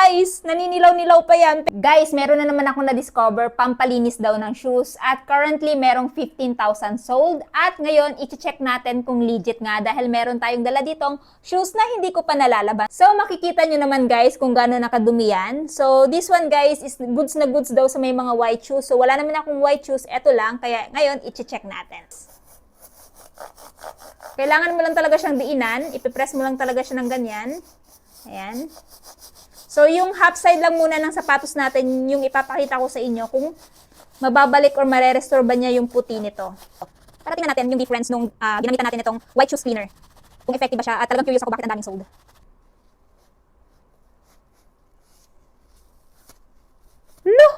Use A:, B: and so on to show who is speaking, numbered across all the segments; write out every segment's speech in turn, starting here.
A: guys. Naninilaw-nilaw pa yan. Guys, meron na naman ako na-discover pampalinis daw ng shoes. At currently, merong 15,000 sold. At ngayon, i-check natin kung legit nga dahil meron tayong dala ditong shoes na hindi ko pa nalalaban. So, makikita nyo naman guys kung gaano nakadumi yan. So, this one guys is goods na goods daw sa may mga white shoes. So, wala naman akong white shoes. Eto lang. Kaya ngayon, i-check natin. Kailangan mo lang talaga siyang diinan. Ipipress mo lang talaga siya ng ganyan. Ayan. So, yung half side lang muna ng sapatos natin, yung ipapakita ko sa inyo kung mababalik or marerestore ba niya yung puti nito. Para tingnan natin yung difference nung ginamitan natin itong white shoes cleaner. Kung effective ba siya at talagang curious ako bakit ang daming sold. Look!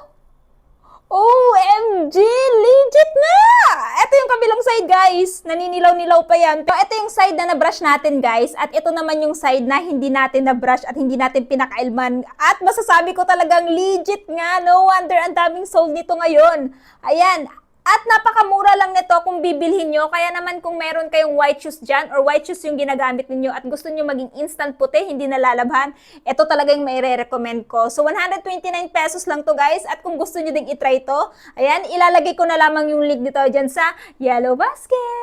A: OMG! Legit nga! Ito yung kabilang side, guys. Naninilaw-nilaw pa yan. So, ito yung side na na-brush natin, guys. At ito naman yung side na hindi natin na-brush at hindi natin pinakailman. At masasabi ko talagang legit nga. No wonder ang daming sold nito ngayon. Ayan. At napakamura lang nito kung bibilhin nyo. Kaya naman kung meron kayong white shoes dyan or white shoes yung ginagamit ninyo at gusto nyo maging instant puti, hindi nalalabhan, ito talaga yung may re-recommend ko. So, 129 pesos lang to guys. At kung gusto nyo ding itry to, ayan, ilalagay ko na lamang yung link nito dyan sa Yellow Basket.